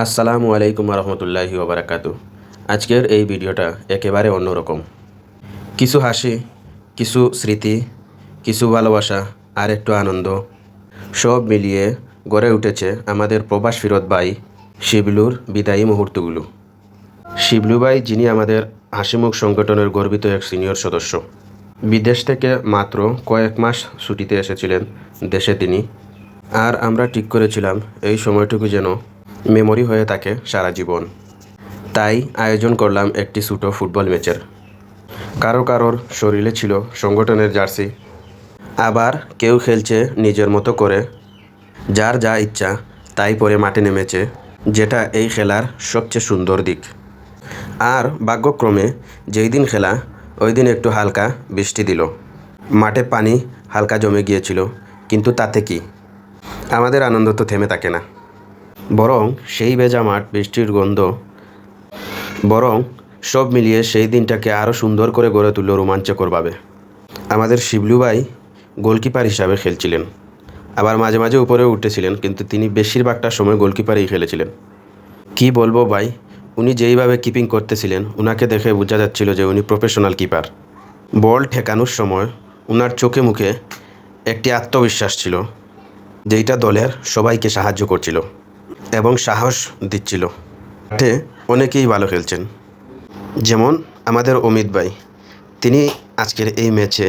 আসসালামু আলাইকুম রহমতুল্লাহি ওবরাকাতু। আজকের এই ভিডিওটা একেবারে অন্যরকম। কিছু হাসি, কিছু স্মৃতি, কিছু ভালোবাসা আর একটু আনন্দ সব মিলিয়ে গড়ে উঠেছে আমাদের প্রবাস ফিরত ভাই শিবলুর বিদায়ী মুহূর্তগুলো। শিবলু ভাই, যিনি আমাদের হাসিমুখ সংগঠনের গর্বিত এক সিনিয়র সদস্য, বিদেশ থেকে মাত্র কয়েক মাস ছুটিতে এসেছিলেন দেশে তিনি। আর আমরা ঠিক করেছিলাম এই সময়টুকু যেন মেমোরি হয়ে থাকে সারা জীবন। তাই আয়োজন করলাম একটি ছোটো ফুটবল ম্যাচের। কারোর শরীরে ছিল সংগঠনের জার্সি, আবার কেউ খেলছে নিজের মতো করে, যার যা ইচ্ছা তাই পরে মাঠে নেমেছে, যেটা এই খেলার সবচেয়ে সুন্দর দিক। আর ভাগ্যক্রমে যেই দিন খেলা ওই দিন একটু হালকা বৃষ্টি দিল, মাঠে পানি হালকা জমে গিয়েছিল, কিন্তু তাতে কি, আমাদের আনন্দ তো থেমে থাকে না। বরং সেই ভেজা মাঠ, বৃষ্টির গন্ধ, বরং সব মিলিয়ে সেই দিনটাকে আরও সুন্দর করে গড়ে তুলল রোমাঞ্চকরভাবে। আমাদের শিবলু ভাই গোলকিপার হিসাবে খেলছিলেন, আবার মাঝে মাঝে উপরেও উঠেছিলেন, কিন্তু তিনি বেশিরভাগটা সময় গোলকিপারেই খেলেছিলেন। কি বলবো ভাই, উনি যেইভাবে কিপিং করতেছিলেন, উনাকে দেখে বোঝা যাচ্ছিল যে উনি প্রফেশনাল কিপার। বল ঠেকানোর সময় উনার চোখে মুখে একটি আত্মবিশ্বাস ছিল, যেইটা দলের সবাইকে সাহায্য করছিল এবং সাহস দিচ্ছিল। মাঠে অনেকেই ভালো খেলছেন, যেমন আমাদের অমিত ভাই। তিনি আজকের এই ম্যাচে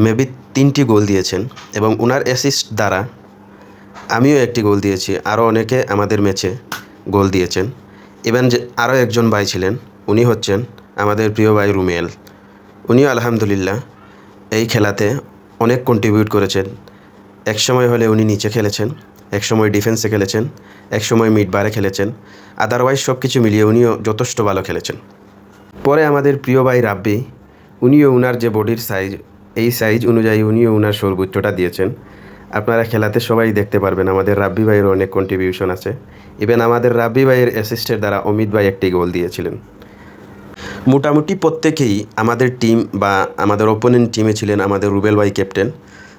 মেবি 3টি গোল দিয়েছেন এবং উনার অ্যাসিস্ট দ্বারা আমিও একটি গোল দিয়েছি। আরও অনেকে আমাদের ম্যাচে গোল দিয়েছেন। ইভেন যে আরও একজন ভাই ছিলেন, উনি হচ্ছেন আমাদের প্রিয় ভাই রুমেল। উনিও আলহামদুলিল্লাহ এই খেলাতে অনেক কন্ট্রিবিউট করেছেন। এক সময় হলে উনি নিচে খেলেছেন, এক সময় ডিফেন্সে খেলেছেন, এক সময় মিড বারে খেলেছেন। আদারওয়াইজ সব কিছু মিলিয়ে উনিও যথেষ্ট ভালো খেলেছেন। পরে আমাদের প্রিয় ভাই রাব্বি, উনিও উনার যে বডির সাইজ, এই সাইজ অনুযায়ী উনিও উনার সর্বোচ্চটা দিয়েছেন। আপনারা খেলাতে সবাই দেখতে পারবেন আমাদের রাব্বি ভাইয়ের অনেক কন্ট্রিবিউশন আছে। ইভেন আমাদের রাব্বি ভাইয়ের অ্যাসিস্টের দ্বারা অমিত ভাই একটি গোল দিয়েছিলেন। মোটামুটি প্রত্যেকেই আমাদের টিম বা আমাদের ওপোনেন্ট টিমে ছিলেন আমাদের রুবেল ভাই ক্যাপ্টেন।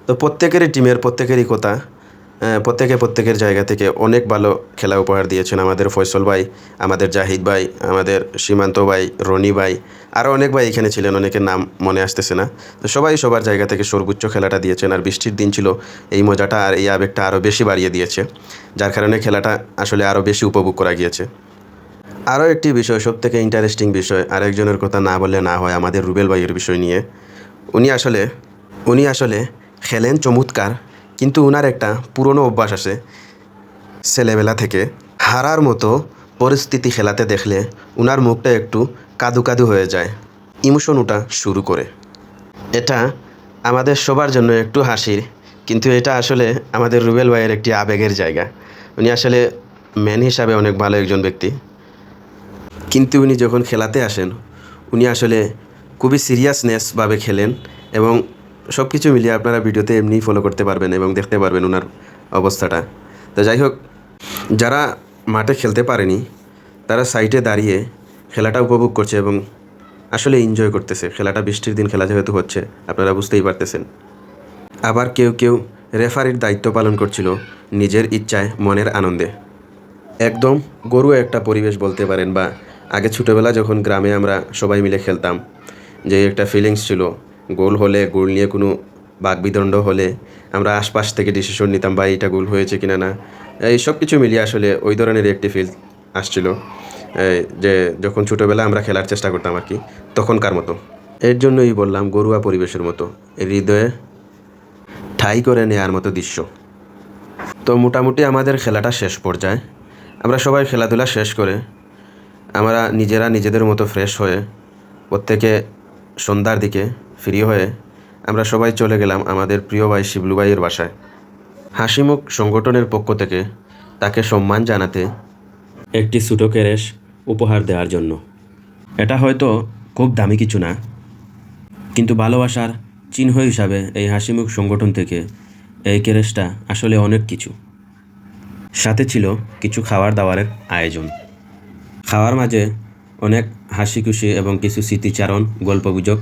তো প্রত্যেকেরই টিমের প্রত্যেকেরই কথা, প্রত্যেকের জায়গা থেকে অনেক ভালো খেলা উপহার দিয়েছেন। আমাদের ফয়সল ভাই, আমাদের জাহিদ ভাই, আমাদের সীমান্ত ভাই, রনি ভাই, আরও অনেক ভাই এখানে ছিলেন, অনেকের নাম মনে আসতেছে না। তো সবাই সবার জায়গা থেকে সর্বোচ্চ খেলাটা দিয়েছেন। আর বৃষ্টির দিন ছিল, এই মজাটা আর এই আবেগটা আরও বেশি বাড়িয়ে দিয়েছে, যার কারণে খেলাটা আসলে আরও বেশি উপভোগ করা গিয়েছে। আরও একটি বিষয়, সবথেকে ইন্টারেস্টিং বিষয়, আরেকজনের কথা না বললে না হয়, আমাদের রুবেল ভাইয়ের বিষয় নিয়ে। উনি আসলে খেলেন চমৎকার, কিন্তু উনার একটা পুরনো অভ্যাস আছে ছেলেবেলা থেকে। হারার মতো পরিস্থিতি খেলাতে দেখলে উনার মুখটা একটু কাদু কাদু হয়ে যায়, ইমোশন ওঠা শুরু করে। এটা আমাদের সবার জন্য একটু হাসির, কিন্তু এটা আসলে আমাদের রুবেল ভাইয়ের একটি আবেগের জায়গা। উনি আসলে ম্যান হিসাবে অনেক ভালো একজন ব্যক্তি, কিন্তু উনি যখন খেলাতে আসেন, উনি আসলে খুবই সিরিয়াসনেসভাবে খেলেন এবং সব কিছু মিলিয়ে আপনারা ভিডিওতে এমনিই ফলো করতে পারবেন এবং দেখতে পারবেন ওনার অবস্থাটা। তো যাই হোক, যারা মাঠে খেলতে পারেনি তারা সাইডে দাঁড়িয়ে খেলাটা উপভোগ করছে এবং আসলে এনজয় করতেছে। খেলাটা বৃষ্টির দিন খেলা যেহেতু হচ্ছে, আপনারা বুঝতেই পারতেছেন। আবার কেউ রেফারির দায়িত্ব পালন করছিল নিজের ইচ্ছায়, মনের আনন্দে। একদম গরুয়া একটা পরিবেশ বলতে পারেন। বা আগে ছোটোবেলা যখন গ্রামে আমরা সবাই মিলে খেলতাম, যে একটা ফিলিংস ছিল, গোল হলে, গোল নিয়ে কোনো বাকবিদণ্ড হলে আমরা আশপাশ থেকে ডিসিশন নিতাম, বা এটা গোল হয়েছে কিনা না, এই সব কিছু মিলিয়ে আসলে ওই ধরনের একটি ফিল আসছিল, যে যখন ছোটোবেলা আমরা খেলার চেষ্টা করতাম আর কি, তখনকার মতো। এর জন্যই বললাম গরুয়া পরিবেশের মতো, হৃদয়ে ঠাঁই করে নেওয়ার মতো দৃশ্য। তো মোটামুটি আমাদের খেলাটা শেষ পর্যায়ে, আমরা সবাই খেলাধুলা শেষ করে আমরা নিজেদের মতো ফ্রেশ হয়ে প্রত্যেকে সন্ধ্যার দিকে ফ্রি হয়ে আমরা সবাই চলে গেলাম আমাদের প্রিয় ভাই শিবলু ভাইয়ের বাসায়, হাসিমুখ সংগঠনের পক্ষ থেকে তাকে সম্মান জানাতে একটি ছোটো ক্যারেশ উপহার দেওয়ার জন্য। এটা হয়তো খুব দামি কিছু না, কিন্তু ভালোবাসার চিহ্ন হিসাবে এই হাসিমুখ সংগঠন থেকে এই ক্যারেশটা আসলে অনেক কিছু। সাথে ছিল কিছু খাবার দাবারের আয়োজন। খাওয়ার মাঝে অনেক হাসি খুশি এবং কিছু স্মৃতিচারণ, গল্পগুজব।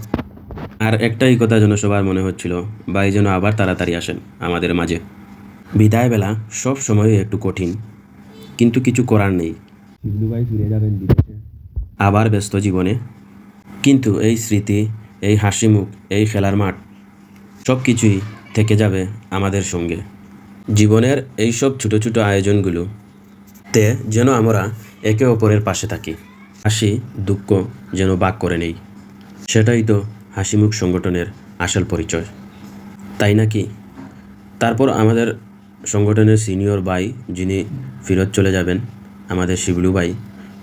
আর একটাই কথা যেন সবার মনে হচ্ছিল, ভাই যেন আবার তাড়াতাড়ি আসেন আমাদের মাঝে। বিদায়বেলা সব সময়ই একটু কঠিন, কিন্তু কিছু করার নেই। শিবলু ভাই ফিরে যাবেন বিদেশে, আবার ব্যস্ত জীবনে। কিন্তু এই স্মৃতি, এই হাসি মুখ, এই খেলার মাঠ সব কিছুই থেকে যাবে আমাদের সঙ্গে। জীবনের এই সব ছোটো ছোটো আয়োজনগুলো তে যেন আমরা একে অপরের পাশে থাকি, হাসি দুঃখ যেন ভাগ করে নেই। সেটাই তো হাসিমুখ সংগঠনের আসল পরিচয়, তাই নাকি? তারপর আমাদের সংগঠনের সিনিয়র ভাই যিনি ফিরত চলে যাবেন, আমাদের শিবলু ভাই,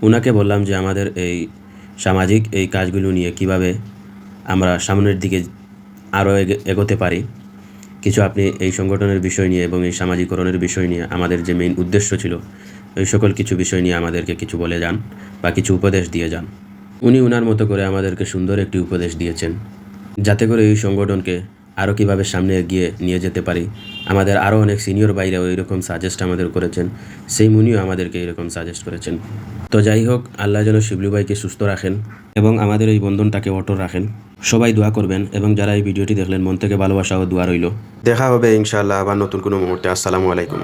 ওনাকে বললাম যে আমাদের এই সামাজিক এই কাজগুলো নিয়ে কিভাবে আমরা সামনের দিকে আরও এগোতে পারি, কিছু আপনি এই সংগঠনের বিষয় নিয়ে এবং এই সামাজিকরণের বিষয় নিয়ে আমাদের যে মেইন উদ্দেশ্য ছিল এই সকল কিছু বিষয় নিয়ে আমাদেরকে কিছু বলে যান বা কিছু উপদেশ দিয়ে যান। উনি ওনার মতো করে আমাদেরকে সুন্দর একটি উপদেশ দিয়েছেন, যাতে করে এই সংগঠনকে আরও কীভাবে সামনে এগিয়ে নিয়ে যেতে পারি। আমাদের আরও অনেক সিনিয়র বাইরেও এইরকম সাজেস্ট আমাদের করেছেন, সেই মুনিও আমাদেরকে এরকম সাজেস্ট করেছেন। তো যাই হোক, আল্লাহ যেন শিবলু ভাইকে সুস্থ রাখেন এবং আমাদের এই বন্ধনটাকে অটুট রাখেন। সবাই দোয়া করবেন এবং যারা এই ভিডিওটি দেখলেন মন থেকে ভালোবাসা ও দোয়া রইল। দেখা হবে ইনশাআল্লাহ আবার নতুন কোনো মুহূর্তে। আসসালামু আলাইকুম।